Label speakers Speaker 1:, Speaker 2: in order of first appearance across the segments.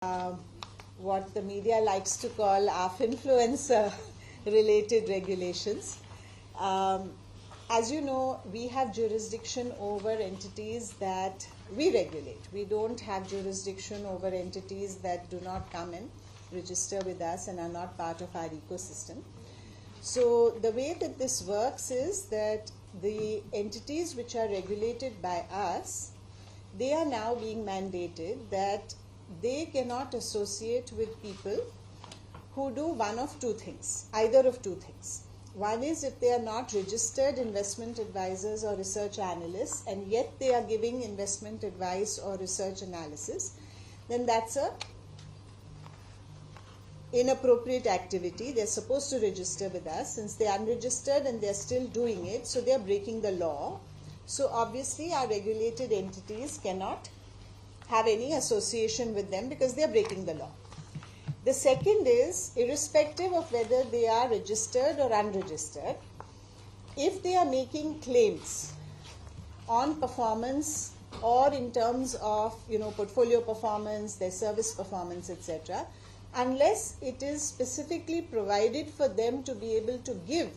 Speaker 1: what the media likes to call our Finfluencer related regulations. As you know, we have jurisdiction over entities that we regulate. We don't have jurisdiction over entities that do not come and register with us and are not part of our ecosystem. So the way that this works is that the entities which are regulated by us, they are now being mandated that they cannot associate with people who do one of two things, either of two things. One is if they are not registered investment advisors or research analysts and yet they are giving investment advice or research analysis, then that's a inappropriate activity. They're supposed to register with us. Since they're unregistered and they're still doing it, so they're breaking the law. So obviously our regulated entities cannot have any association with them because they're breaking the law. The second is, irrespective of whether they are registered or unregistered, if they are making claims on performance or in terms of portfolio performance, their service performance, etc., unless it is specifically provided for them to be able to give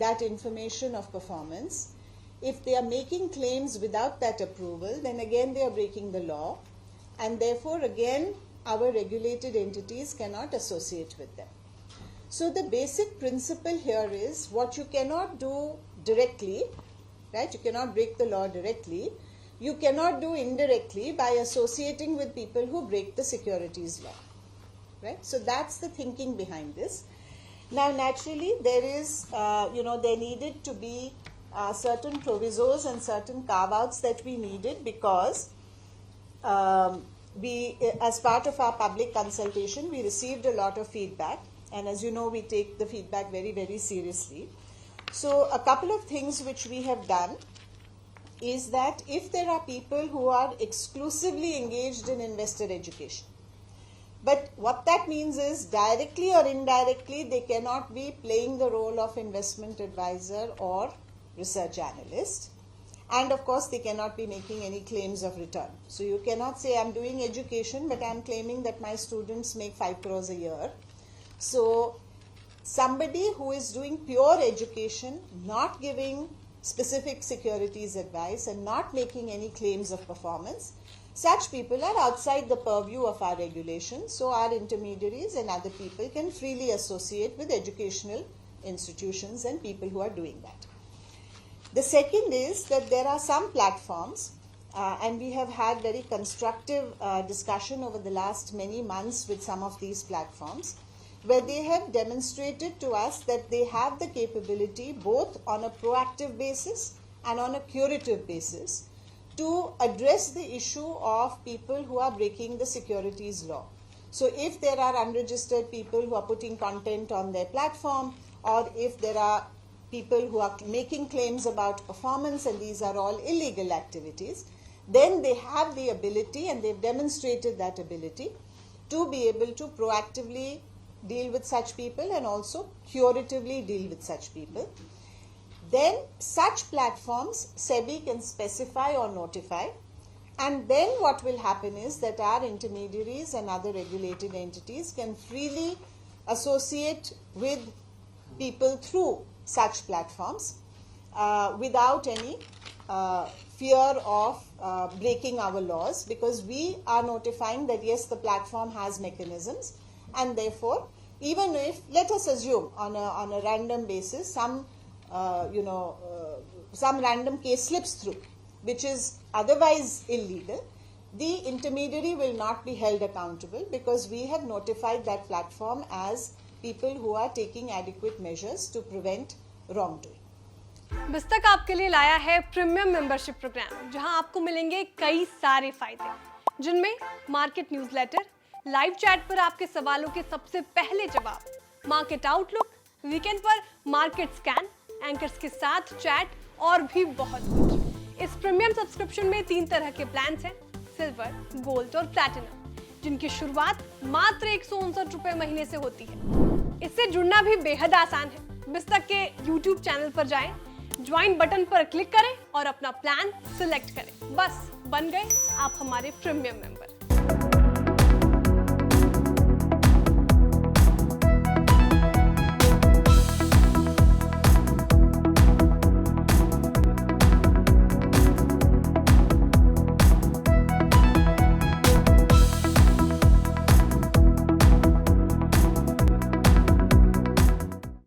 Speaker 1: that information of performance, if they are making claims without that approval, then again they are breaking the law, and therefore again our regulated entities cannot associate with them. So the basic principle here is, what you cannot do directly, right? You cannot break the law directly. You cannot do indirectly by associating with people who break the securities law, right? So that's the thinking behind this. Now naturally there is, there needed to be certain provisos and certain carve-outs that we needed because we, as part of our public consultation, we received a lot of feedback, and as you know, we take the feedback very, very seriously. So a couple of things which we have done is that if there are people who are exclusively engaged in investor education, but what that means is directly or indirectly they cannot be playing the role of investment advisor or research analyst. And of course, they cannot be making any claims of return. So you cannot say, I'm doing education, but I'm claiming that my students make 5 crores a year. So somebody who is doing pure education, not giving specific securities advice and not making any claims of performance, such people are outside the purview of our regulations. So our intermediaries and other people can freely associate with educational institutions and people who are doing that. The second is that there are some platforms, and we have had very constructive discussion over the last many months with some of these platforms, where they have demonstrated to us that they have the capability both on a proactive basis and on a curative basis to address the issue of people who are breaking the securities law. So if there are unregistered people who are putting content on their platform, or if there are people who are making claims about performance and these are all illegal activities, then they have the ability, and they've demonstrated that ability, to be able to proactively deal with such people and also curatively deal with such people. Then such platforms Sebi can specify or notify, and then what will happen is that our intermediaries and other regulated entities can freely associate with people through such platforms without any fear of breaking our laws, because we are notifying that yes, the platform has mechanisms, and therefore even if, let us assume on a random basis, some random case slips through which is otherwise illegal, the intermediary will not be held accountable because we have notified that platform as people who are taking adequate measures to prevent wrongdoing.
Speaker 2: BizTak आपके लिए लाया है premium membership programme, जहां आपको मिलेंगे कई सारे फायदे, जिनमें मार्केट न्यूज़लेटर, लाइव चैट पर आपके सवालों के सबसे पहले जवाब, मार्केट आउटलुक, वीकेंड पर मार्केट स्कैन, एंकर्स के साथ चैट और भी बहुत कुछ। इस प्रीमियम सब्सक्रिप्शन में 3 तरह के प्लान्स हैं, सिल्वर, गोल्ड और प्लैटिनम, जिनकी शुरुआत मात्र 159 रुपए महीने से होती है। इससे जुड़ना भी बेहद आसान है। BizTak के YouTube चैनल पर जाएं, ज्वाइन बटन पर क्लिक करें और अपना प्लान सिलेक्ट करें। बस बन गए आप हमारे प्रीमियम मेंबर।